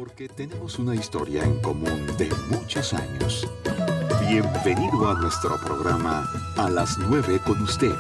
Porque tenemos una historia en común de muchos años. Bienvenido a nuestro programa A las 9 con usted.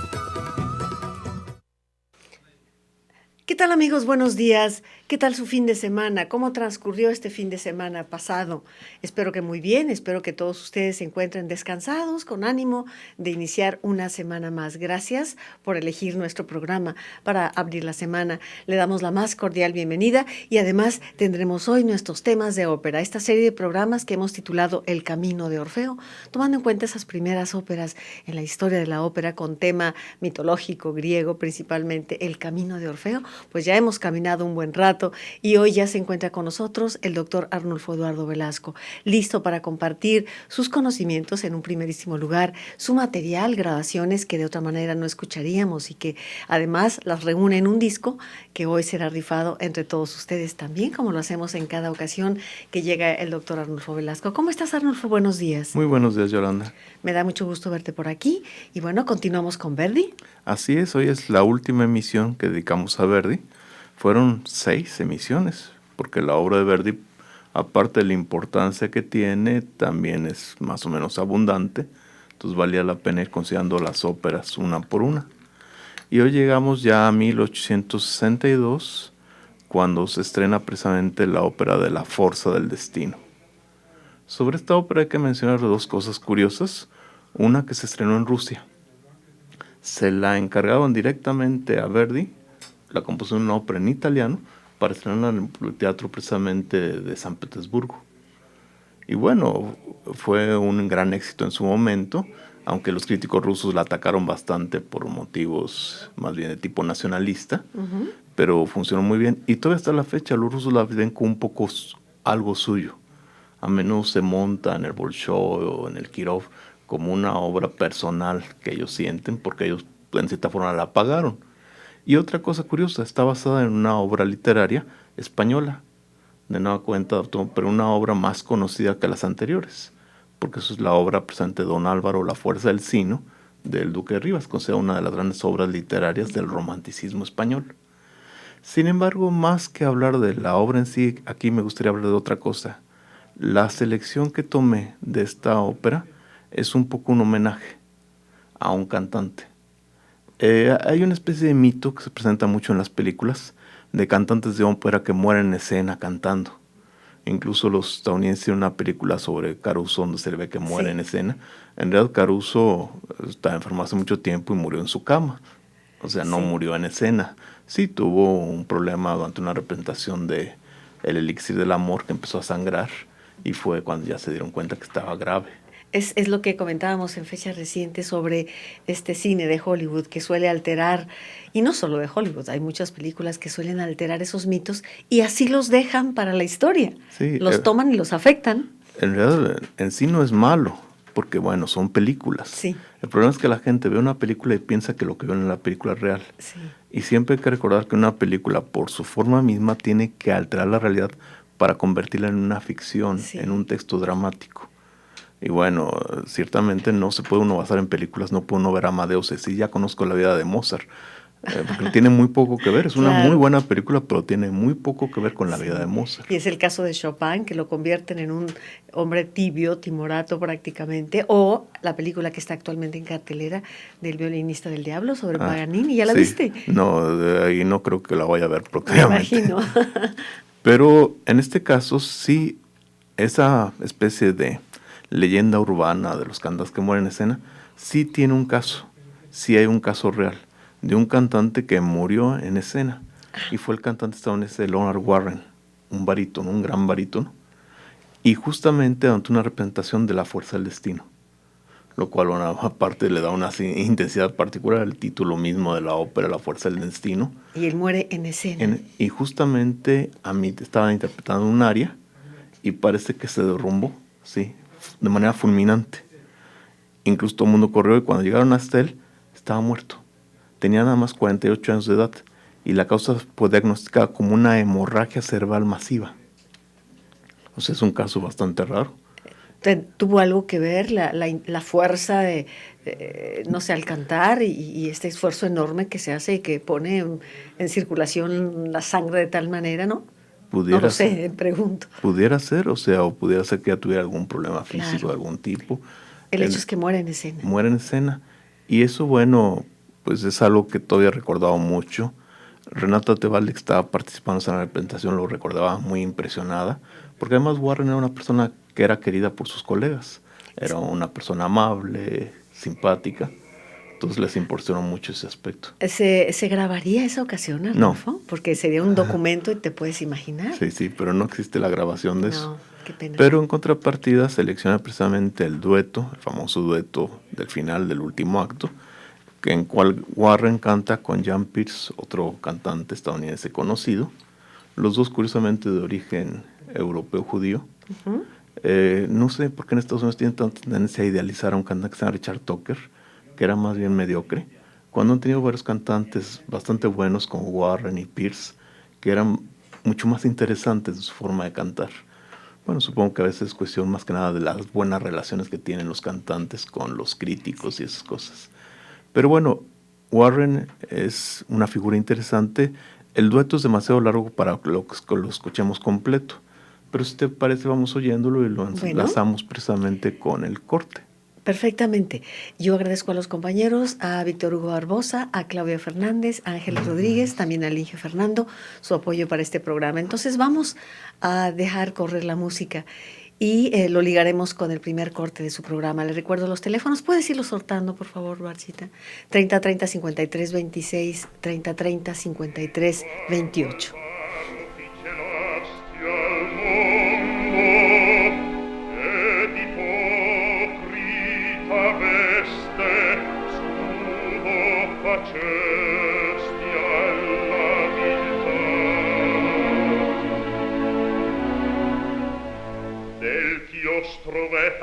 ¿Qué tal, amigos? Buenos días. ¿Qué tal su fin de semana? ¿Cómo transcurrió este fin de semana pasado? Espero que muy bien, espero que todos ustedes se encuentren descansados, con ánimo de iniciar una semana más. Gracias por elegir nuestro programa para abrir la semana. Le damos la más cordial bienvenida y además tendremos hoy nuestros temas de ópera, esta serie de programas que hemos titulado El Camino de Orfeo, tomando en cuenta esas primeras óperas en la historia de la ópera con tema mitológico griego, principalmente El Camino de Orfeo. Pues ya hemos caminado un buen rato y hoy ya se encuentra con nosotros el doctor Arnulfo Eduardo Velasco, listo para compartir sus conocimientos en un primerísimo lugar, su material, grabaciones que de otra manera no escucharíamos y que además las reúne en un disco que hoy será rifado entre todos ustedes también, como lo hacemos en cada ocasión que llega el doctor Arnulfo Velasco. ¿Cómo estás, Arnulfo? Buenos días. Muy buenos días, Yolanda. Me da mucho gusto verte por aquí y bueno, continuamos con Verdi. Así es, hoy es la última emisión que dedicamos a Verdi. Fueron 6 emisiones, porque la obra de Verdi, aparte de la importancia que tiene, también es más o menos abundante, entonces valía la pena ir considerando las óperas una por una. Y hoy llegamos ya a 1862, cuando se estrena precisamente la ópera de La Forza del Destino. Sobre esta ópera hay que mencionar 2 cosas curiosas. Una, que se estrenó en Rusia. Se la encargaban directamente a Verdi, la composición de una ópera en italiano, para estrenarla en el teatro precisamente de San Petersburgo. Y bueno, fue un gran éxito en su momento, aunque los críticos rusos la atacaron bastante por motivos más bien de tipo nacionalista, pero funcionó muy bien. Y todavía hasta la fecha los rusos la ven como un poco algo suyo. A menudo se monta en el Bolshoi o en el Kirov como una obra personal que ellos sienten, porque ellos en cierta forma la pagaron. Y otra cosa curiosa, está basada en una obra literaria española, de nueva cuenta, pero una obra más conocida que las anteriores, porque eso es la obra presente de Don Álvaro, La Fuerza del Sino, del Duque de Rivas, considerada una de las grandes obras literarias del romanticismo español. Sin embargo, más que hablar de la obra en sí, aquí me gustaría hablar de otra cosa. La selección que tomé de esta ópera es un poco un homenaje a un cantante. Hay una especie de mito que se presenta mucho en las películas de cantantes de ópera que mueren en escena cantando. Incluso los estadounidenses tienen una película sobre Caruso donde se le ve que muere en escena. En realidad Caruso estaba enfermo hace mucho tiempo y murió en su cama. O sea, no murió en escena. Sí, tuvo un problema durante una representación de El Elixir del Amor que empezó a sangrar y fue cuando ya se dieron cuenta que estaba grave. Es lo que comentábamos en fechas recientes sobre este cine de Hollywood que suele alterar, y no solo de Hollywood, hay muchas películas que suelen alterar esos mitos y así los dejan para la historia. Sí, los toman y los afectan. En realidad, en sí no es malo, porque bueno, son películas. Sí. El problema es que la gente ve una película y piensa que lo que ven en la película es real. Sí. Y siempre hay que recordar que una película, por su forma misma, tiene que alterar la realidad para convertirla en una ficción, en un texto dramático. Y bueno, ciertamente no se puede uno basar en películas, no puede uno ver Amadeus. Sí, ya conozco la vida de Mozart, porque tiene muy poco que ver. Es una muy buena película, pero tiene muy poco que ver con la vida de Mozart. Y es el caso de Chopin, que lo convierten en un hombre tibio, timorato prácticamente, o la película que está actualmente en cartelera del violinista del diablo sobre Paganini. ¿Ya la viste? No, de ahí no creo que la vaya a ver próximamente. Me imagino. Pero en este caso sí, esa especie de leyenda urbana de los cantantes que mueren en escena, sí tiene un caso, sí hay un caso real de un cantante que murió en escena y fue el cantante estadounidense Leonard Warren, un barítono, un gran barítono, y justamente ante una representación de La Fuerza del Destino, lo cual aparte le da una intensidad particular al título mismo de la ópera, La Fuerza del Destino. Y él muere en escena. Y justamente a mí estaba interpretando un aria y parece que se derrumbó, sí, de manera fulminante. Incluso todo el mundo corrió y cuando llegaron hasta él, estaba muerto. Tenía nada más 48 años de edad y la causa fue diagnosticada como una hemorragia cerebral masiva. O sea, es un caso bastante raro. ¿Tuvo algo que ver la fuerza de, no sé, al cantar y este esfuerzo enorme que se hace y que pone en circulación la sangre de tal manera, ¿no? No lo sé, pregunto. Pudiera ser, o pudiera ser que ya tuviera algún problema físico Claro. de algún tipo. El hecho es que muere en escena. Muere en escena. Y eso, bueno, pues es algo que todavía he recordado mucho. Renata Tebaldi, que estaba participando en la representación, lo recordaba muy impresionada, porque además Warren era una persona que era querida por sus colegas. Era una persona amable, simpática. Entonces les impresionó mucho ese aspecto. ¿Se grabaría esa ocasión, Arnulfo? No. Porque sería un documento y te puedes imaginar. Sí, pero no existe la grabación de eso. No, qué pena. Pero en contrapartida selecciona precisamente el dueto, el famoso dueto del final del último acto, en cual Warren canta con Jan Peerce, otro cantante estadounidense conocido, los dos curiosamente de origen europeo judío. Uh-huh. No sé por qué en Estados Unidos tienen tanta tendencia a idealizar a un cantante que se llama Richard Tucker, que era más bien mediocre, cuando han tenido varios cantantes bastante buenos como Warren y Peerce, que eran mucho más interesantes en su forma de cantar. Bueno, supongo que a veces es cuestión más que nada de las buenas relaciones que tienen los cantantes con los críticos y esas cosas. Pero bueno, Warren es una figura interesante. El dueto es demasiado largo para que lo escuchemos completo. Pero si te parece, vamos oyéndolo y lo enlazamos precisamente con el corte. Perfectamente. Yo agradezco a los compañeros, a Víctor Hugo Barbosa, a Claudia Fernández, a Ángel Rodríguez, también a Inge Fernando, su apoyo para este programa. Entonces vamos a dejar correr la música y lo ligaremos con el primer corte de su programa. Le recuerdo los teléfonos. ¿Puedes irlos soltando, por favor, Barcita? 3030 53 26, 3030 53 28.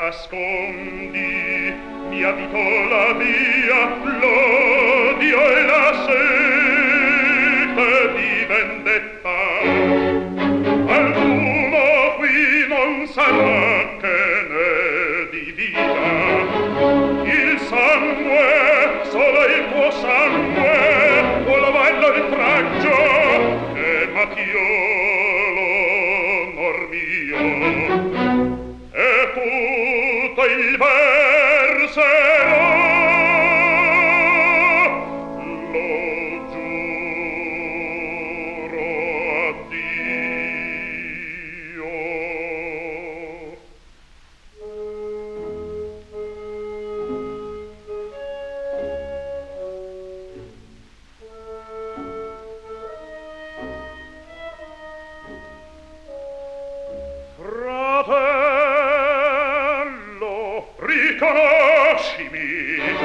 Ascondi, mi abito la via, l'odio e la sete di vendetta. Qualcuno qui non sarà che ne divida. Il sangue, solo il tuo sangue, può lavarlo il traggio, e Mattiolo, onor mio, e tutto il verserò, lo giuro a Dio. Riconoscimi,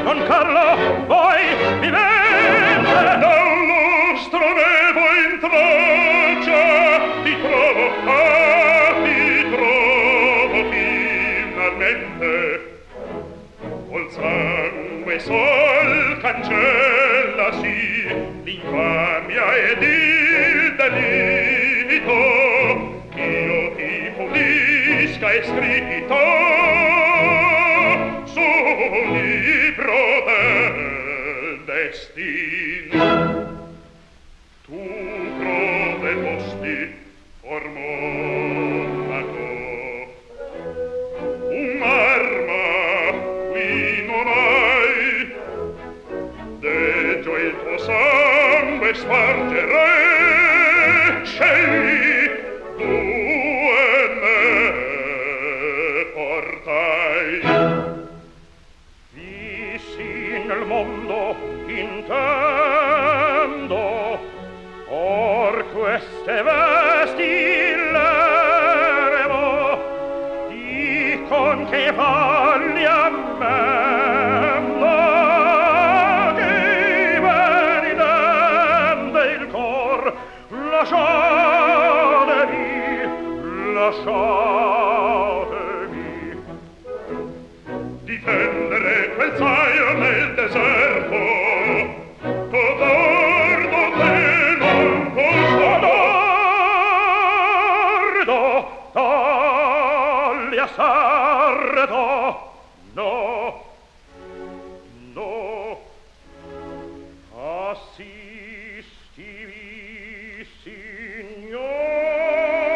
Don Carlo, voi vivente, da un lustro nevo in traccia, ti trovo finalmente. Col sangue sol cancellasi l'infamia ed il delitto, ch'io ti pulisca e scritto libro del destin. Tu proveposti ormonato un'arma qui non hai, deggio il tuo sangue spargerei, scegli due ne portai. Nel mondo intendo or queste vesti levo, dicon che valli a me che veni dende il cor, lasciatemi difendere quel zaino nel deserto, codardo che non codardo, taglia sardo, no, assistivi, signor.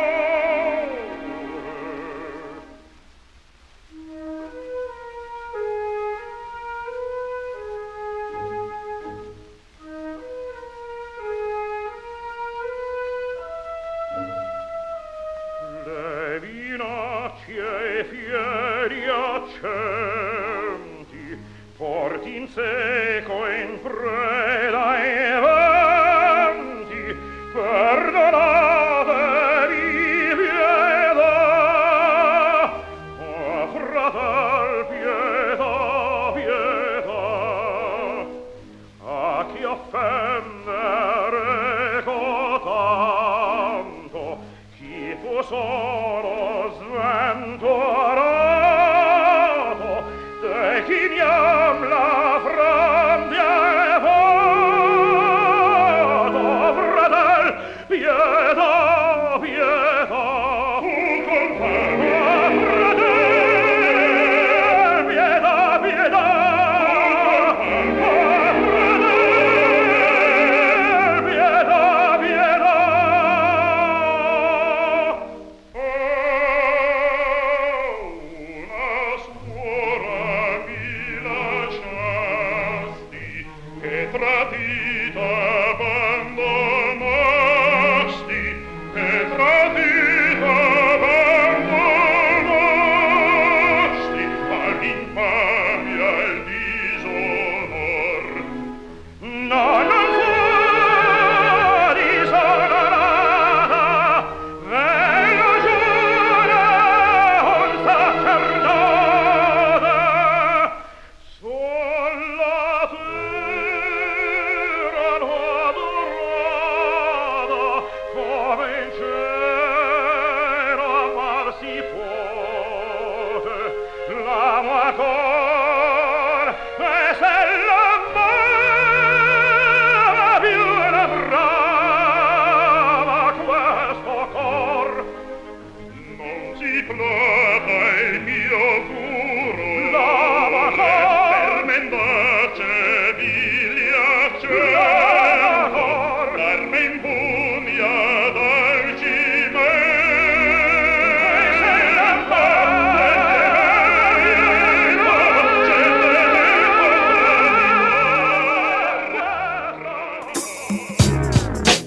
le vinacce fieri accenti, porti in seco in preda e venti, perdonatevi pietà, oh fratel pietà, pietà, a chi offendere cotanto, chi fu solo sventurato, de chi niam la fronte è fato, fratel, pietà, pietà, un coltello, fratel, pietà, pietà, fratel, pietà, pietà. Una suora mi lasciasti, che tradita abbandonasti, che tradita abbandonasti, all'infamia e al disonor. No, non fu dishonorata, ve lo giuro un sacerdote, sulla terra non adorata, come in cielo far si puote, l'amator e se l'amava più ne brava questo cor. Non si plata il mio furo, per mendace vigliacce, l'arme impugna dal cime, se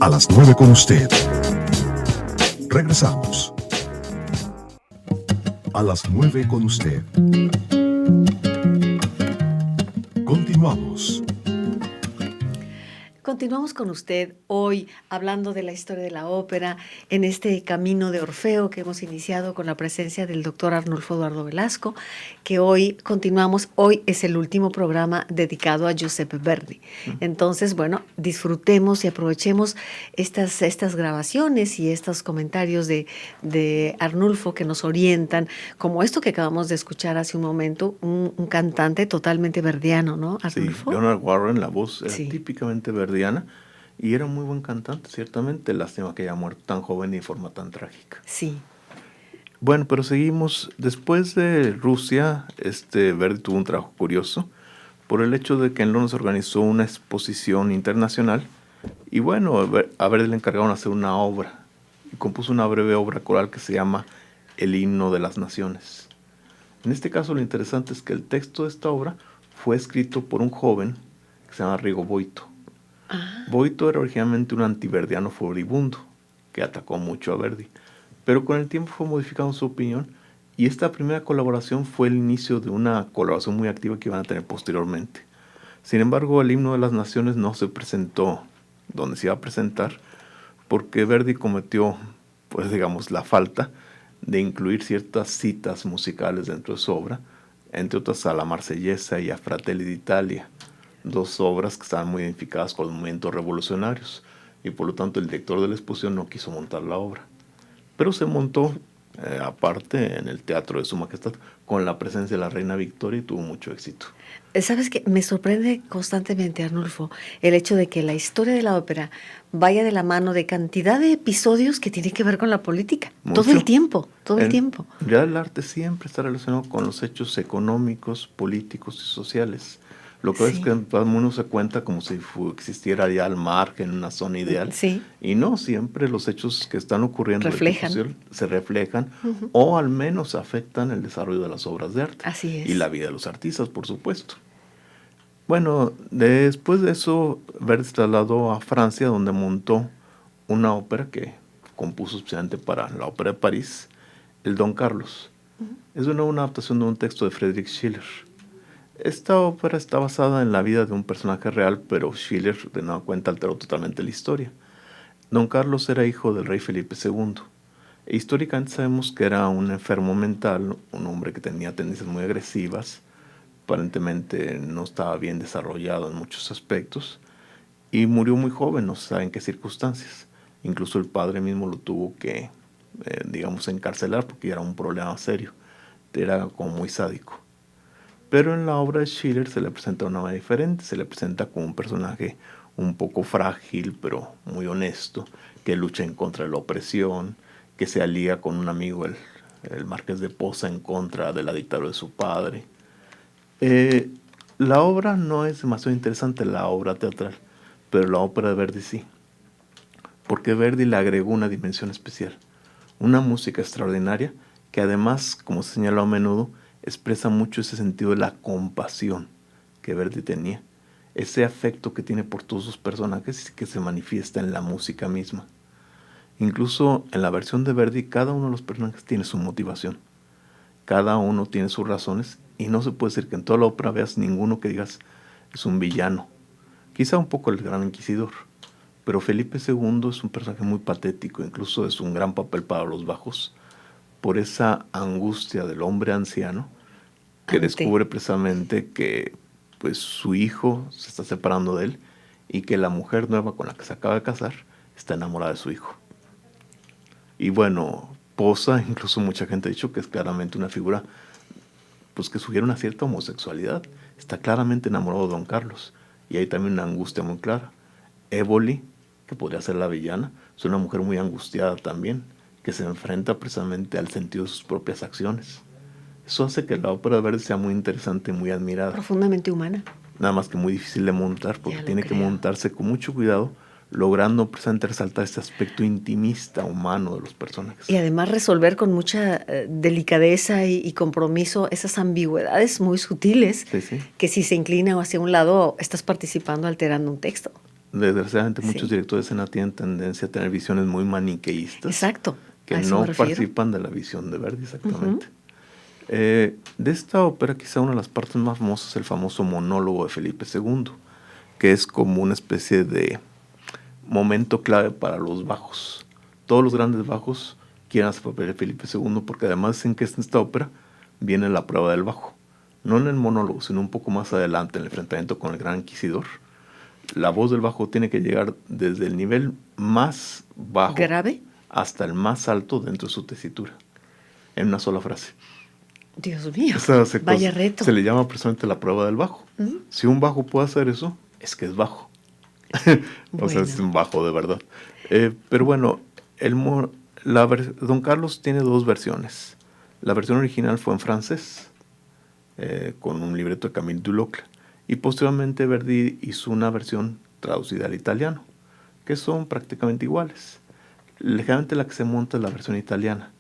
A las 9 con usted. Regresamos. A las 9 con usted. Continuamos. Continuamos con usted hoy hablando de la historia de la ópera en este camino de Orfeo que hemos iniciado con la presencia del doctor Arnulfo Eduardo Velasco, que hoy continuamos. Hoy es el último programa dedicado a Giuseppe Verdi. Entonces, bueno, disfrutemos y aprovechemos estas grabaciones y estos comentarios de Arnulfo que nos orientan, como esto que acabamos de escuchar hace un momento, un cantante totalmente verdiano, ¿no, Arnulfo? Sí, Leonard Warren, la voz era Sí. típicamente verdiana y era un muy buen cantante, ciertamente. Lástima que haya muerto tan joven y de forma tan trágica. Sí. Bueno, pero seguimos. Después de Rusia, Verdi tuvo un trabajo curioso por el hecho de que en Londres organizó una exposición internacional y bueno, a Verdi le encargaron hacer una obra y compuso una breve obra coral que se llama El himno de las naciones. En este caso lo interesante es que el texto de esta obra fue escrito por un joven que se llama Rigo Boito. Boito era originalmente un antiverdiano furibundo que atacó mucho a Verdi, pero con el tiempo fue modificando su opinión y esta primera colaboración fue el inicio de una colaboración muy activa que iban a tener posteriormente. Sin embargo, el himno de las naciones no se presentó donde se iba a presentar porque Verdi cometió, pues digamos, la falta de incluir ciertas citas musicales dentro de su obra, entre otras a la Marsellesa y a Fratelli d'Italia, dos obras que estaban muy identificadas con los movimientos revolucionarios y por lo tanto el director de la exposición no quiso montar la obra. Pero se montó aparte en el Teatro de Su Majestad con la presencia de la Reina Victoria y tuvo mucho éxito. ¿Sabes qué? Me sorprende constantemente, Arnulfo, el hecho de que la historia de la ópera vaya de la mano de cantidad de episodios que tienen que ver con la política. Mucho. Todo el tiempo, todo el tiempo. Ya el arte siempre está relacionado con los hechos económicos, políticos y sociales. Lo que es que todo el mundo se cuenta como si existiera ya al margen, una zona ideal. Sí. Y no, siempre los hechos que están ocurriendo Reflejan. se reflejan o al menos afectan el desarrollo de las obras de arte. Así es. Y la vida de los artistas, por supuesto. Bueno, después de eso, Verdi se trasladó a Francia, donde montó una ópera que compuso especialmente para la Ópera de París, el Don Carlos. Es una adaptación de un texto de Friedrich Schiller. Esta ópera está basada en la vida de un personaje real, pero Schiller de nueva cuenta alteró totalmente la historia. Don Carlos era hijo del rey Felipe II. E históricamente sabemos que era un enfermo mental, un hombre que tenía tendencias muy agresivas, aparentemente no estaba bien desarrollado en muchos aspectos, y murió muy joven, no se sabe en qué circunstancias. Incluso el padre mismo lo tuvo que, encarcelar porque era un problema serio. Era como muy sádico. Pero en la obra de Schiller se le presenta de una manera diferente. Se le presenta como un personaje un poco frágil, pero muy honesto, que lucha en contra de la opresión, que se alía con un amigo, el Marqués de Poza, en contra de la dictadura de su padre. La obra no es demasiado interesante, la obra teatral, pero la ópera de Verdi sí, porque Verdi le agregó una dimensión especial, una música extraordinaria que además, como se señaló a menudo, expresa mucho ese sentido de la compasión que Verdi tenía, ese afecto que tiene por todos sus personajes y que se manifiesta en la música misma. Incluso en la versión de Verdi, cada uno de los personajes tiene su motivación, cada uno tiene sus razones, y no se puede decir que en toda la ópera veas ninguno que digas es un villano. Quizá un poco el Gran Inquisidor, pero Felipe II es un personaje muy patético, incluso es un gran papel para los bajos, por esa angustia del hombre anciano que descubre precisamente que pues su hijo se está separando de él y que la mujer nueva con la que se acaba de casar está enamorada de su hijo. Y bueno, Poza, incluso mucha gente ha dicho que es claramente una figura pues que sugiere una cierta homosexualidad. Está claramente enamorado de Don Carlos y hay también una angustia muy clara. Éboli, que podría ser la villana, es una mujer muy angustiada también, que se enfrenta precisamente al sentido de sus propias acciones. Eso hace que la ópera de Verdi sea muy interesante y muy admirada. Profundamente humana. Nada más que muy difícil de montar, porque tiene que montarse con mucho cuidado, logrando precisamente resaltar este aspecto intimista, humano de los personajes. Y además resolver con mucha delicadeza y compromiso esas ambigüedades muy sutiles, sí. Que si se inclina hacia un lado, estás participando alterando un texto. Desgraciadamente muchos directores de escena tienen tendencia a tener visiones muy maniqueístas. Exacto. Que no participan de la visión de Verdi, exactamente. De esta ópera, quizá una de las partes más famosas es el famoso monólogo de Felipe II, que es como una especie de momento clave para los bajos. Todos los grandes bajos quieren hacer papel de Felipe II, porque además dicen que en esta ópera viene la prueba del bajo. No en el monólogo, sino un poco más adelante, en el enfrentamiento con el Gran Inquisidor. La voz del bajo tiene que llegar desde el nivel más bajo, grave, hasta el más alto dentro de su tesitura, en una sola frase. Dios mío, vaya reto. Se le llama precisamente la prueba del bajo. Si un bajo puede hacer eso, es que es bajo. O sea, es un bajo de verdad. Pero bueno, Don Carlos tiene dos versiones. La versión original fue en francés, con un libreto de Camille Dulocle. Y posteriormente Verdi hizo una versión traducida al italiano, que son prácticamente iguales. Ligeramente la que se monta es la versión italiana.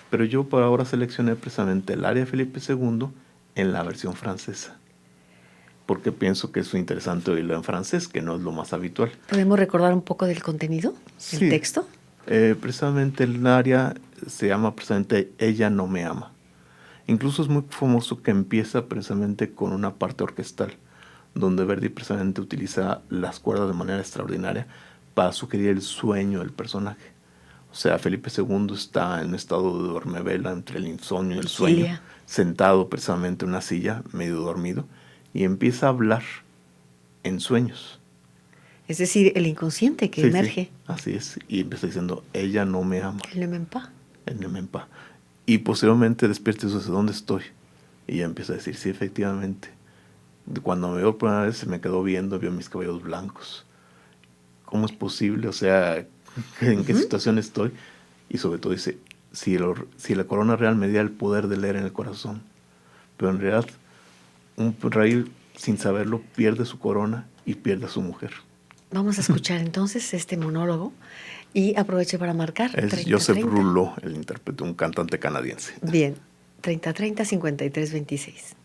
Pero yo por ahora seleccioné precisamente el aria de Felipe II en la versión francesa, porque pienso que es interesante oírlo en francés, que no es lo más habitual. ¿Podemos recordar un poco del contenido, del texto? Precisamente el aria se llama precisamente Ella no me ama. Incluso es muy famoso que empieza precisamente con una parte orquestal, donde Verdi precisamente utiliza las cuerdas de manera extraordinaria para sugerir el sueño del personaje. O sea, Felipe II está en un estado de dormevela entre el insomnio y el sueño, sentado precisamente en una silla, medio dormido, y empieza a hablar en sueños. Es decir, el inconsciente que emerge. Sí, así es, y empieza diciendo, ella no me ama. El ne m'aime pas. El ne m'aime pas. Y posteriormente despierta y dice, ¿dónde estoy? Y ella empieza a decir, sí, efectivamente. Cuando me vio por primera vez se me quedó viendo, vio mis cabellos blancos. ¿Cómo es posible? O sea, ¿en qué situación estoy? Y sobre todo dice, si la corona real me diera el poder de leer en el corazón. Pero en realidad, un rey, sin saberlo, pierde su corona y pierde a su mujer. Vamos a escuchar entonces este monólogo y aproveche para marcar. Es 30, Joseph Rouleau, el intérprete, un cantante canadiense. Bien, 3030-5326.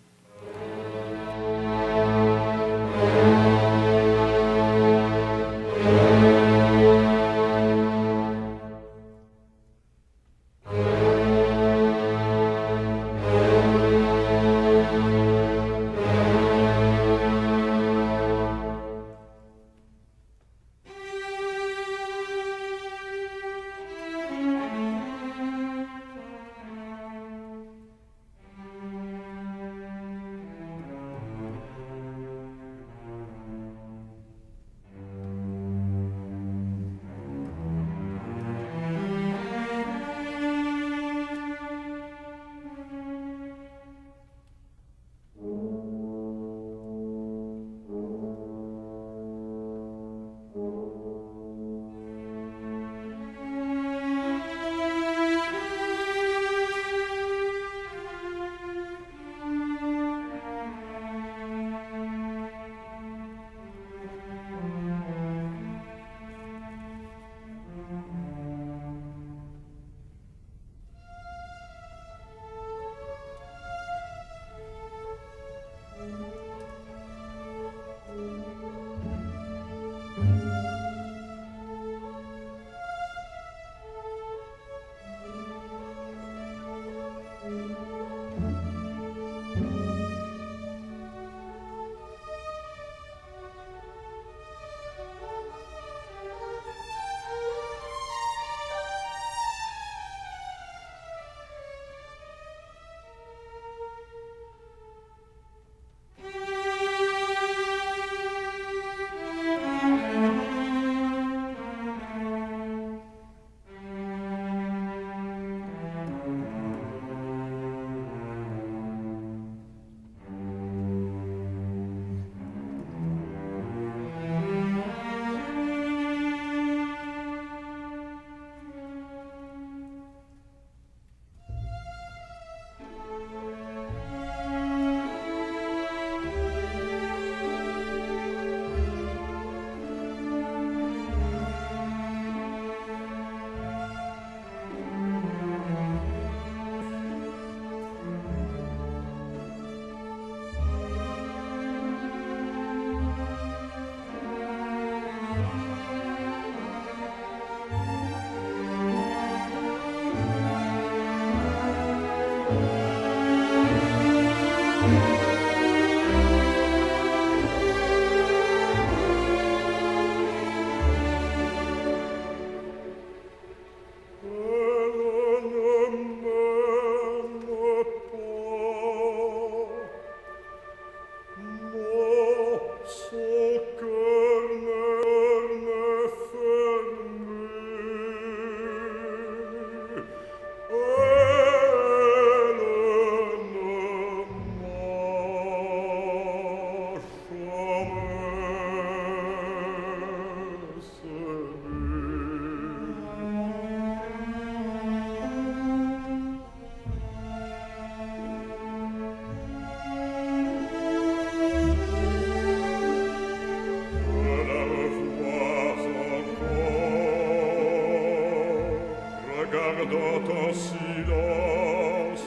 Dans ton silence,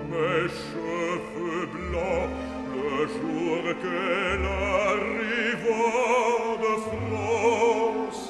mes cheveux blancs, le jour qu'elle arriva de France.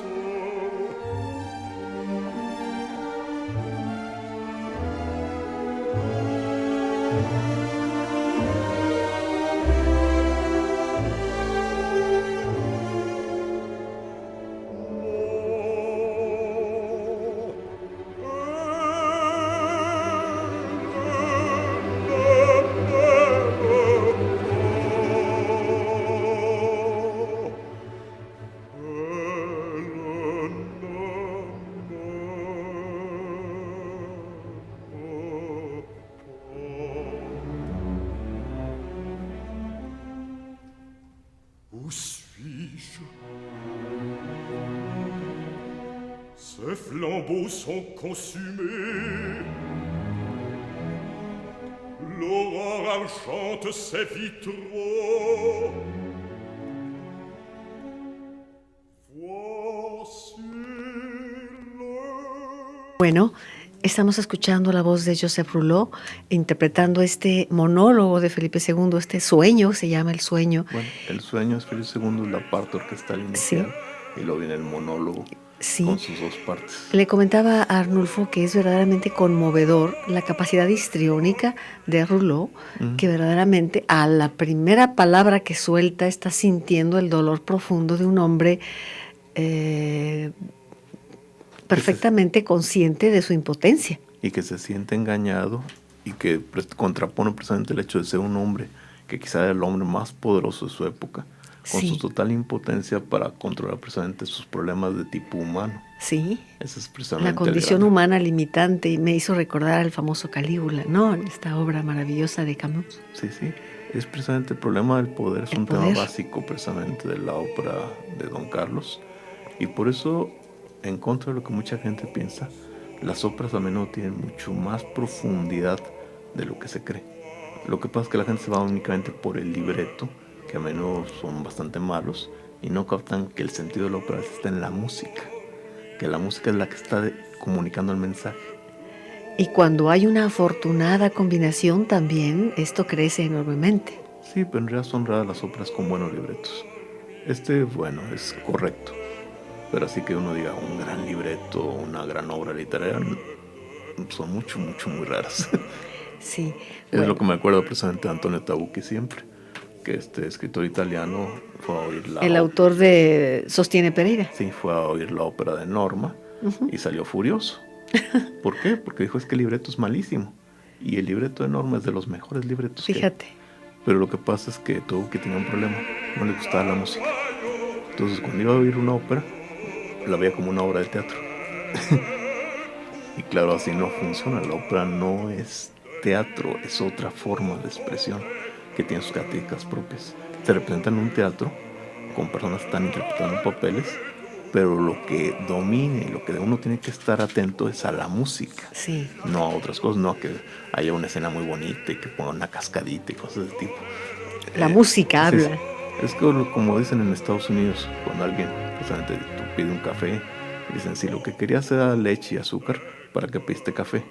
Où suis-je? Ces flambeaux sont consumés. L'aurore enchante ses vitraux. Voici le... Bueno, estamos escuchando la voz de Joseph Rouleau interpretando este monólogo de Felipe II, este sueño, se llama El Sueño. Bueno, el sueño es Felipe II, la parte orquestal inicial, y luego viene el monólogo con sus dos partes. Le comentaba a Arnulfo que es verdaderamente conmovedor la capacidad histriónica de Rouleau, que verdaderamente a la primera palabra que suelta está sintiendo el dolor profundo de un hombre perfectamente consciente de su impotencia. Y que se siente engañado y que contrapone precisamente el hecho de ser un hombre que quizá era el hombre más poderoso de su época, con su total impotencia para controlar precisamente sus problemas de tipo humano. Sí, esa es precisamente la condición humana limitante, y me hizo recordar al famoso Calígula, ¿no? Esta obra maravillosa de Camus. Sí, es precisamente el problema del poder, es un tema básico precisamente de la ópera de Don Carlos, y por eso, en contra de lo que mucha gente piensa, las óperas a menudo tienen mucho más profundidad de lo que se cree. Lo que pasa es que la gente se va únicamente por el libreto, que a menudo son bastante malos, y no captan que el sentido de la ópera está en la música, que la música es la que está comunicando el mensaje. Y cuando hay una afortunada combinación también, esto crece enormemente. Sí, pero en realidad son raras las óperas con buenos libretos. Bueno, es correcto, pero así que uno diga un gran libreto, una gran obra literaria, son muy raras. Sí. Es lo que me acuerdo precisamente de Antonio Tabucchi siempre, que este escritor italiano fue a oír el autor de Sostiene Pereira. Sí, fue a oír la ópera de Norma y salió furioso. ¿Por qué? Porque dijo, es que el libreto es malísimo. Y el libreto de Norma es de los mejores libretos. Fíjate. Pero lo que pasa es que Tabucchi tenía un problema, no le gustaba la música. Entonces cuando iba a oír una ópera, la veía como una obra de teatro. Y claro, así no funciona. La ópera no es teatro, es otra forma de expresión que tiene sus características propias. Se representa en un teatro con personas que están interpretando papeles, pero lo que domina y lo que uno tiene que estar atento es a la música, no a otras cosas, no a que haya una escena muy bonita y que ponga una cascadita y cosas de tipo. La música habla. Es como dicen en Estados Unidos, cuando alguien precisamente pide un café, dicen, si lo que querías era leche y azúcar, ¿para qué pediste café?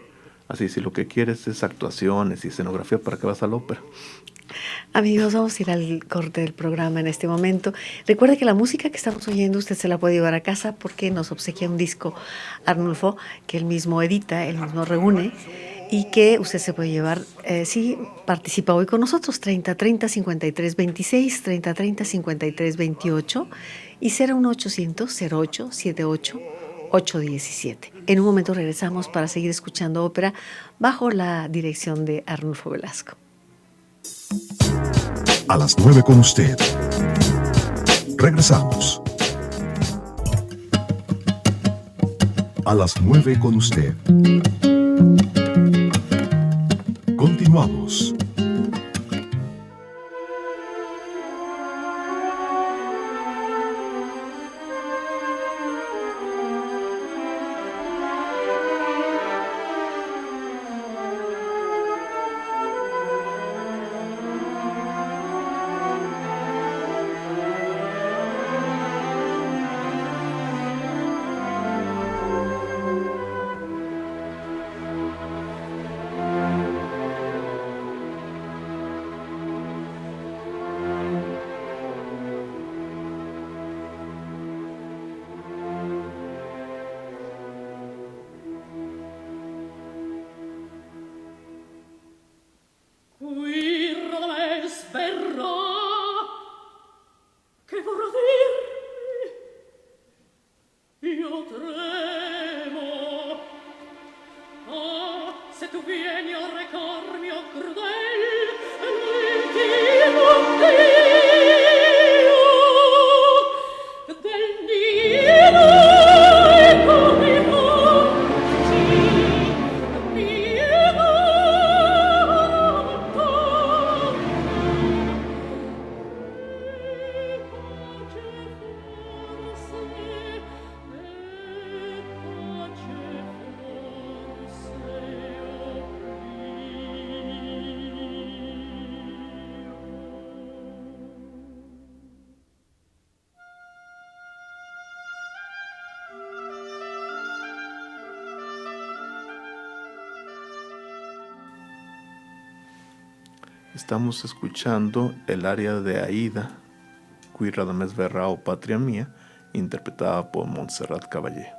Así, si lo que quieres es actuaciones y escenografía, ¿para qué vas a la ópera? Amigos, vamos a ir al corte del programa en este momento. Recuerde que la música que estamos oyendo usted se la puede llevar a casa porque nos obsequia un disco Arnulfo, que él mismo edita, él mismo reúne, y que usted se puede llevar si participa hoy con nosotros, 3030-5326, 3030-5328 y 01800-0878-817. En un momento regresamos para seguir escuchando ópera bajo la dirección de Arnulfo Velasco. A las 9 con usted. Regresamos. A las 9 con usted. Continuamos. Estamos escuchando el aria de Aida, Qui Radames Verrà o Patria Mía, interpretada por Montserrat Caballé.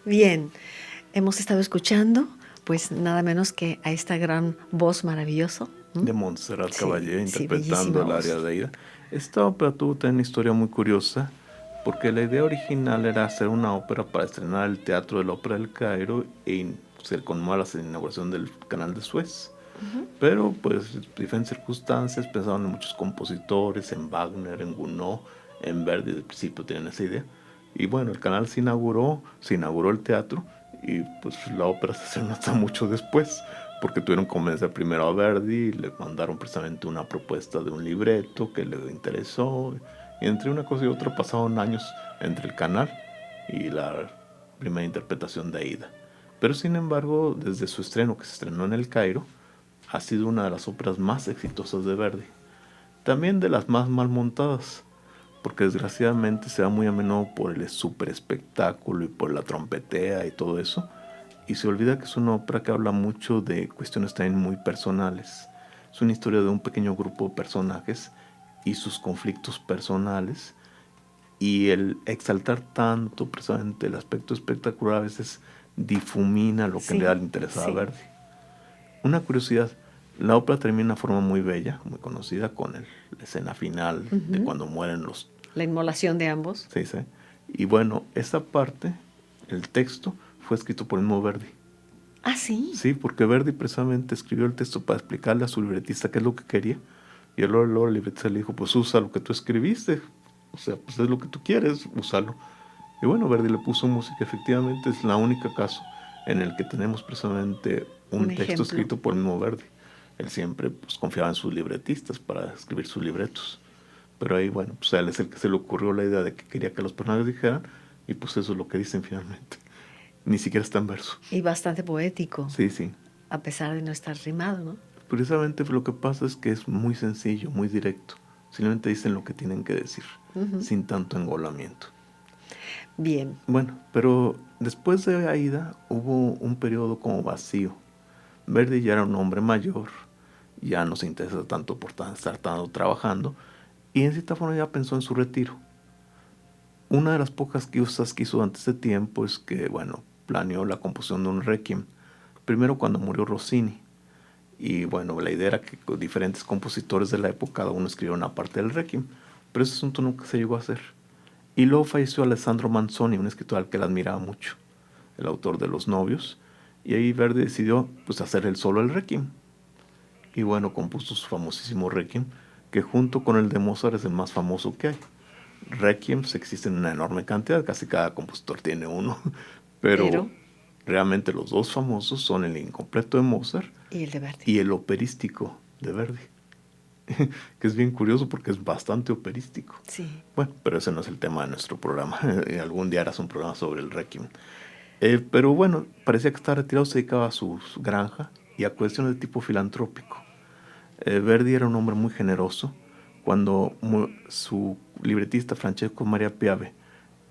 Bien, hemos estado escuchando pues nada menos que a esta gran voz maravillosa de Montserrat Sí, Caballé, sí, interpretando el bellísima área voz. de Aida. Esta ópera tuvo también una historia muy curiosa, porque la idea original era hacer una ópera para estrenar el Teatro de la Ópera del Cairo e se conmemora la inauguración del Canal de Suez. Pero, pues, diferentes circunstancias, pensaban en muchos compositores, en Wagner, en Gounod, en Verdi, desde el principio tenían esa idea. Y bueno, el canal se inauguró el teatro, y pues la ópera se estrenó hasta mucho después, porque tuvieron que convencer primero a Verdi, y le mandaron precisamente una propuesta de un libreto que le interesó, y entre una cosa y otra pasaron años entre el canal y la primera interpretación de Aida. Pero sin embargo, desde su estreno, que se estrenó en el Cairo, ha sido una de las óperas más exitosas de Verdi. También de las más mal montadas, porque desgraciadamente se da muy a menudo por el super espectáculo y por la trompetea y todo eso, y se olvida que es una ópera que habla mucho de cuestiones también muy personales. Es una historia de un pequeño grupo de personajes y sus conflictos personales, y el exaltar tanto precisamente el aspecto espectacular a veces difumina lo que en realidad le interesaba a Verdi. Una curiosidad, la ópera termina de una forma muy bella, muy conocida, con la escena final de cuando mueren los... La inmolación de ambos. Sí, sí. Y bueno, esa parte, el texto, fue escrito por el mismo Verdi. Ah, sí. Sí, porque Verdi precisamente escribió el texto para explicarle a su libretista qué es lo que quería. Y luego el libretista le dijo, pues usa lo que tú escribiste. O sea, pues es lo que tú quieres, úsalo. Y bueno, Verdi le puso música. Efectivamente, es la única caso en el que tenemos precisamente un texto ejemplo escrito por el mismo Verdi. Él siempre pues, confiaba en sus libretistas para escribir sus libretos. Pero ahí, bueno, pues a él es el que se le ocurrió la idea de que quería que los personajes dijeran, y pues eso es lo que dicen finalmente. Ni siquiera está en verso. Y bastante poético. Sí, sí. A pesar de no estar rimado, ¿no? Precisamente lo que pasa es que es muy sencillo, muy directo. Simplemente dicen lo que tienen que decir, sin tanto engolamiento. Bien. Bueno, pero después de Aida hubo un periodo como vacío. Verdi ya era un hombre mayor, ya no se interesa tanto por estar tanto trabajando, y en cierta forma ya pensó en su retiro. Una de las pocas cosas que hizo antes de tiempo es que, bueno, planeó la composición de un requiem, primero cuando murió Rossini. Y bueno, la idea era que diferentes compositores de la época, cada uno escribiera una parte del requiem, pero ese asunto nunca se llegó a hacer. Y luego falleció Alessandro Manzoni, un escritor al que él admiraba mucho, el autor de Los Novios, y ahí Verdi decidió pues hacer él solo el requiem. Y bueno, compuso su famosísimo requiem, que junto con el de Mozart es el más famoso que hay. Requiems existen en una enorme cantidad, casi cada compositor tiene uno, pero realmente los dos famosos son el incompleto de Mozart y el de Verdi. Y el operístico de Verdi, que es bien curioso porque es bastante operístico. Sí. Bueno, pero ese no es el tema de nuestro programa. Algún día harás un programa sobre el requiem. Pero bueno, parecía que estaba retirado, se dedicaba a su granja y a cuestiones de tipo filantrópico. Verdi era un hombre muy generoso. Cuando su libretista Francesco Maria Piave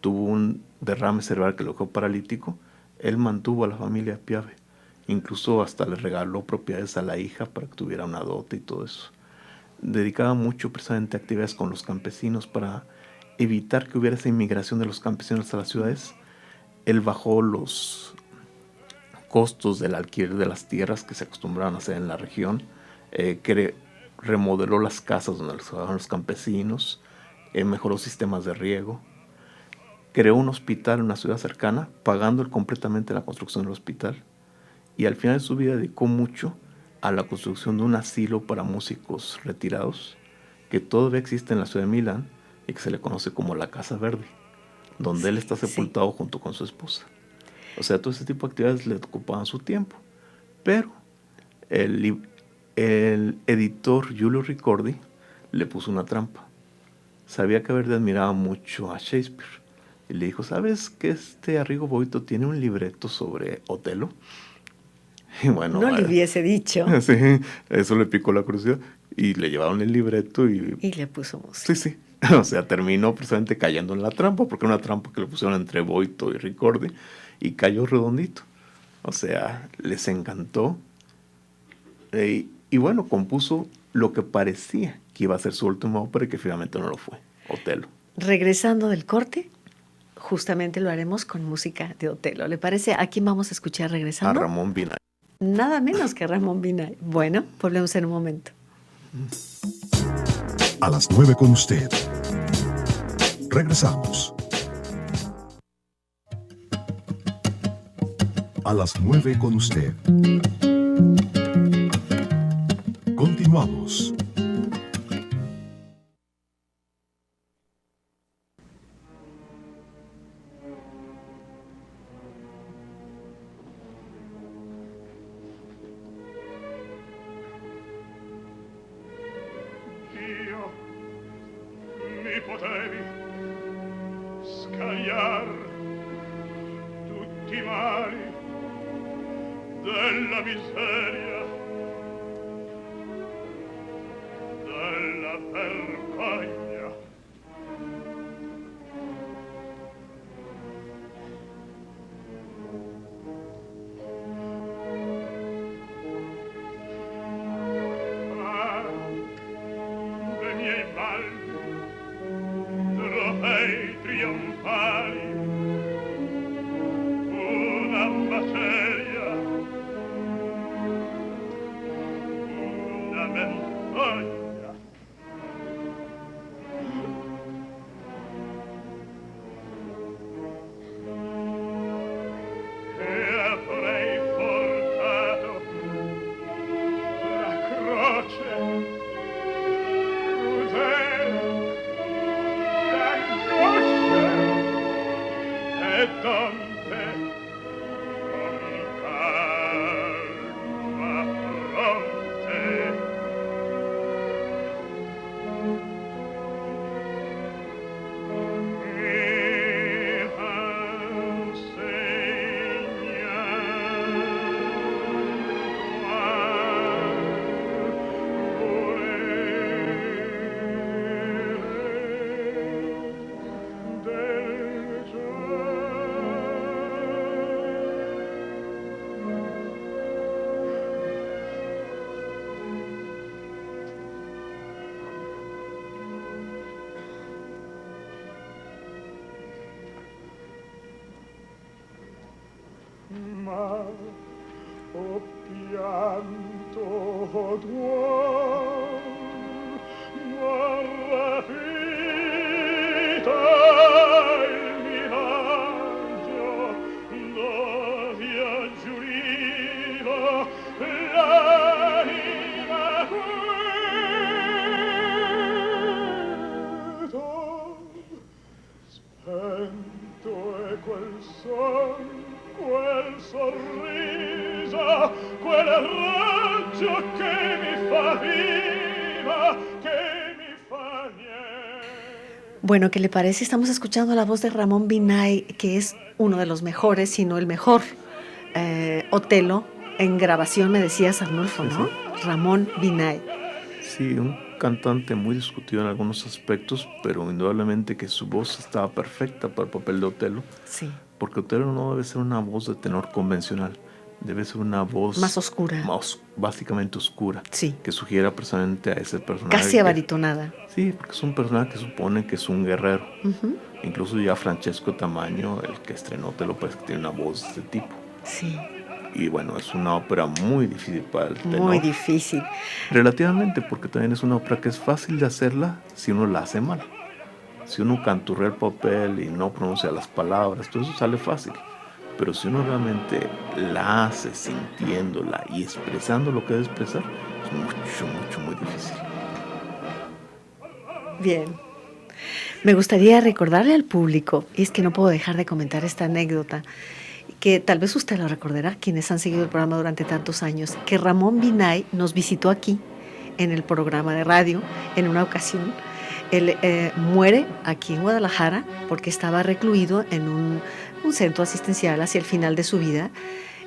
tuvo un derrame cerebral que lo dejó paralítico, él mantuvo a la familia Piave. Incluso hasta le regaló propiedades a la hija para que tuviera una dote y todo eso. Dedicaba mucho precisamente a actividades con los campesinos para evitar que hubiera esa inmigración de los campesinos a las ciudades. Él bajó los costos del alquiler de las tierras que se acostumbraban a hacer en la región, que remodeló las casas donde estaban los campesinos, mejoró sistemas de riego, creó un hospital en una ciudad cercana, pagando completamente la construcción del hospital, y al final de su vida dedicó mucho a la construcción de un asilo para músicos retirados, que todavía existe en la ciudad de Milán y que se le conoce como la Casa Verdi, donde él está sepultado junto con su esposa. O sea, todo ese tipo de actividades le ocupaban su tiempo. Pero el editor Giulio Ricordi le puso una trampa. Sabía que Verdi admiraba mucho a Shakespeare y le dijo, ¿sabes que Arrigo Boito tiene un libreto sobre Otelo? Y bueno, no le hubiese dicho. Sí, eso le picó la curiosidad y le llevaron el libreto y le puso música. Sí, sí. O sea, terminó precisamente cayendo en la trampa, porque era una trampa que le pusieron entre Boito y Ricordi, y cayó redondito. O sea, les encantó. Y bueno, compuso lo que parecía que iba a ser su última ópera y que finalmente no lo fue, Otelo. Regresando del corte, justamente lo haremos con música de Otelo. ¿Le parece? ¿A quién vamos a escuchar regresando? A Ramón Vinay. Nada menos que Ramón Vinay. Bueno, volvemos en un momento. A las 9 con usted. Regresamos. A las 9 con usted. Continuamos. Io mi potevi scagliar tutti i mali della miseria, della vergogna. Ah, dei miei balli, trofei trionfali, una maceria, una menzogna. E avrei portato la croce crudele d'angoscia e donde con calma fronte ma ho pianto, ho duol, ma rapita il miraggio dove aggiuriva l'anima quieta. Spento è quel son, quel sorriso, quel raggio che mi fa viva, che mi fa niente. Bueno, ¿qué le parece? Estamos escuchando la voz de Ramón Binay, que es uno de los mejores, si no el mejor Otelo en grabación, me decías, Arnulfo, ¿no? Sí. Ramón Binay. Sí, un cantante muy discutido en algunos aspectos, pero indudablemente que su voz estaba perfecta para el papel de Otelo, Sí. porque Otelo no debe ser una voz de tenor convencional, debe ser una voz Más oscura. Básicamente oscura, Sí. que sugiera precisamente a ese personaje. Casi abaritonada. Sí, porque es un personaje que supone que es un guerrero. Ujú. Incluso ya Francesco Tamaño, el que estrenó Otelo, parece que tiene una voz de este tipo. Sí, Y bueno, es una ópera muy difícil para el tenor. muy difícil. Relativamente, porque también es una ópera que es fácil de hacerla si uno la hace mal. Si uno canturrea el papel y no pronuncia las palabras, todo eso sale fácil. Pero si uno realmente la hace sintiéndola y expresando lo que debe expresar, es muy difícil. Bien. Me gustaría recordarle al público, y es que no puedo dejar de comentar esta anécdota, que tal vez usted lo recordará, quienes han seguido el programa durante tantos años, que Ramón Binay nos visitó aquí, en el programa de radio, en una ocasión. Él muere aquí en Guadalajara porque estaba recluido en un centro asistencial hacia el final de su vida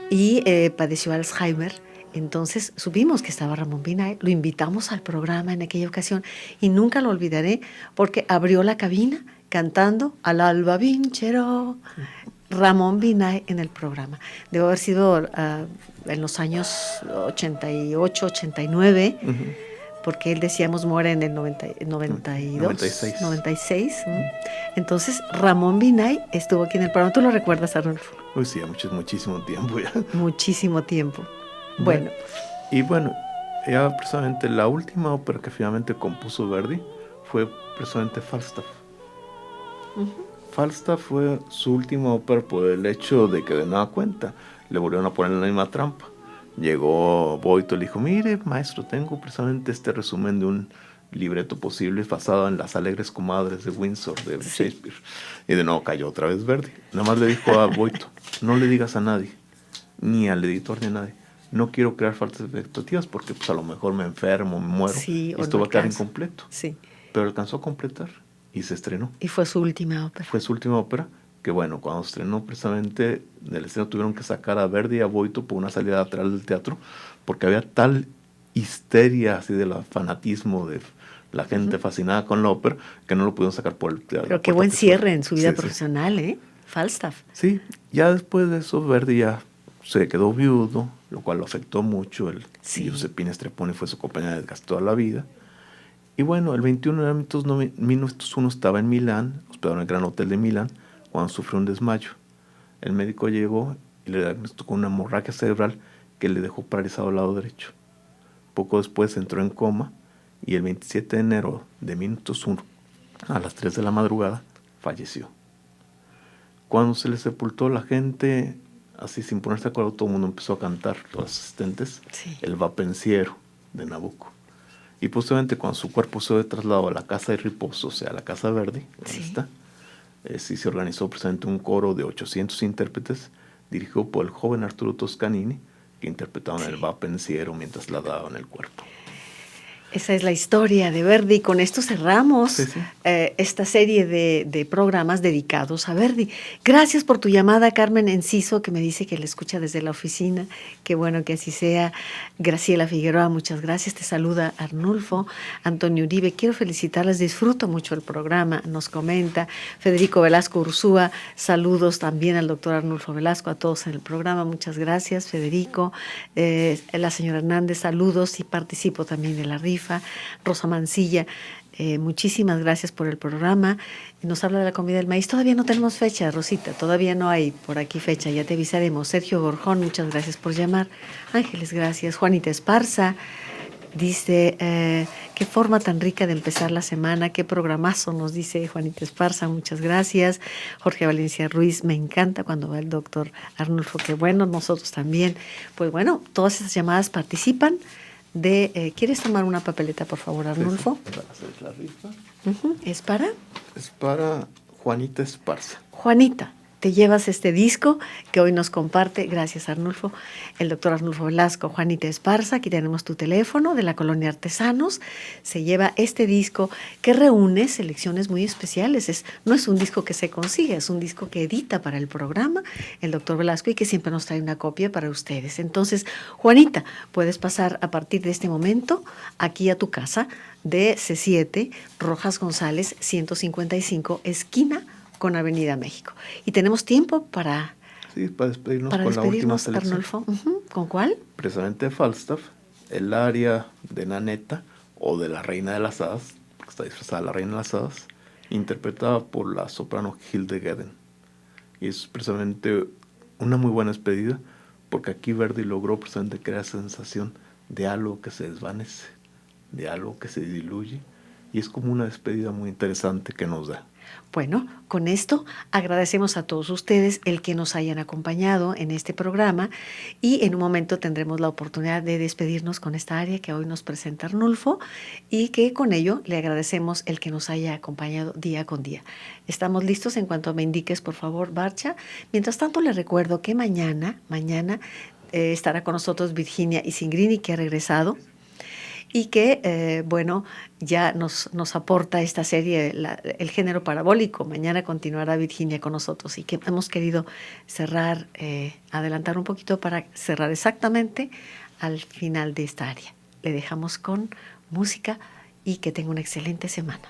y padeció Alzheimer. Entonces supimos que estaba Ramón Binay, lo invitamos al programa en aquella ocasión y nunca lo olvidaré porque abrió la cabina cantando Al alba vincerò, Ramón Binay en el programa. Debe haber sido en los años 88, 89, porque él, decíamos, muere en el 96. Entonces Ramón Binay estuvo aquí en el programa. ¿Tú lo recuerdas, Arnulfo? Uy, sí, muchísimo tiempo ya. Muchísimo tiempo. Bueno. Y bueno, Ya precisamente la última ópera que finalmente compuso Verdi fue precisamente Falstaff. Falstaff fue su última ópera por el hecho de que de nada cuenta le volvieron a poner la misma trampa. Llegó Boito y le dijo: mire, maestro, tengo precisamente este resumen de un libreto posible basado en Las Alegres Comadres de Windsor de Shakespeare. Y de nuevo cayó otra vez Verdi. Nada más le dijo a Boito: no le digas a nadie, ni al editor ni a nadie. No quiero crear falsas expectativas porque pues a lo mejor me enfermo, me muero, Sí, y esto no va a quedar alcanza. incompleto. Sí. Pero alcanzó a completar y se estrenó. Y fue su última ópera. Fue su última ópera, que bueno, cuando estrenó precisamente del estreno tuvieron que sacar a Verdi y a Boito por una salida lateral del teatro, porque había tal histeria así del fanatismo de la gente fascinada con la ópera, que no lo pudieron sacar por el teatro. Pero qué buen cierre en su vida profesional, ¿eh? Falstaff. Sí, ya después de eso Verdi ya se quedó viudo, lo cual lo afectó mucho. Giuseppina Strepponi fue su compañera de casi toda la vida. Y bueno, el 21 de 1901 estaba en Milán, hospedado en el Gran Hotel de Milán, cuando sufrió un desmayo. El médico llegó y le diagnosticó una hemorragia cerebral que le dejó paralizado el lado derecho. Poco después entró en coma y el 27 de enero de 1901, a las 3 de la madrugada, falleció. Cuando se le sepultó, la gente, así sin ponerse de acuerdo, todo el mundo empezó a cantar, los asistentes, el Vapenciero de Nabucco. Y posteriormente, cuando su cuerpo se trasladó a la casa de reposo, o sea, a la Casa Verdi, sí se organizó precisamente un coro de 800 intérpretes, dirigido por el joven Arturo Toscanini, que interpretaban el Vapenciero mientras la daban el cuerpo. Esa es la historia de Verdi. Con esto cerramos esta serie de programas dedicados a Verdi. Gracias por tu llamada, Carmen Enciso, que me dice que le escucha desde la oficina. Qué bueno que así sea. Graciela Figueroa, muchas gracias. Te saluda Arnulfo. Antonio Uribe, quiero felicitarles. Disfruto mucho el programa, nos comenta. Federico Velasco Ursúa, saludos también al doctor Arnulfo Velasco, a todos en el programa. Muchas gracias, Federico. La señora Hernández, saludos, y participo también de la rifa. Rosa Mancilla, muchísimas gracias por el programa. Nos habla de la comida del maíz. Todavía no tenemos fecha, Rosita, todavía no hay por aquí fecha, ya te avisaremos. Sergio Gorjón, muchas gracias por llamar. Ángeles, gracias. Juanita Esparza dice, qué forma tan rica de empezar la semana, qué programazo, nos dice Juanita Esparza, muchas gracias. Jorge Valencia Ruiz, me encanta cuando va el doctor Arnulfo, qué bueno, nosotros también. Pues bueno, todas esas llamadas participan. ¿Quieres tomar una papeleta, por favor, Arnulfo? Sí, para hacer la rifa. ¿Es para? Es para Juanita Esparza. Juanita, te llevas este disco que hoy nos comparte, gracias Arnulfo, el doctor Arnulfo Velasco. Juanita Esparza, aquí tenemos tu teléfono de la Colonia Artesanos, se lleva este disco que reúne selecciones muy especiales. No es un disco que se consigue, es un disco que edita para el programa el doctor Velasco y que siempre nos trae una copia para ustedes. Entonces, Juanita, puedes pasar a partir de este momento aquí a tu casa de C7, Rojas González, 155, esquina con Avenida México. Y tenemos tiempo para despedirnos con la última selección. Arnulfo. ¿Con cuál? Precisamente Falstaff, el aria de Nanetta o de la Reina de las Hadas, porque está disfrazada de la Reina de las Hadas, interpretada por la soprano Hilde Gedden. Y es precisamente una muy buena despedida, porque aquí Verdi logró precisamente crear esa sensación de algo que se desvanece, de algo que se diluye, y es como una despedida muy interesante que nos da. Bueno, con esto agradecemos a todos ustedes el que nos hayan acompañado en este programa, y en un momento tendremos la oportunidad de despedirnos con esta área que hoy nos presenta Arnulfo, y que con ello le agradecemos el que nos haya acompañado día con día. Estamos listos en cuanto me indiques, por favor, Barcha. Mientras tanto, les recuerdo que mañana estará con nosotros Virginia Isingrini, que ha regresado, y que, ya nos aporta esta serie, el género parabólico. Mañana continuará Virginia con nosotros, y que hemos querido cerrar, adelantar un poquito para cerrar exactamente al final de esta área. Le dejamos con música y que tenga una excelente semana.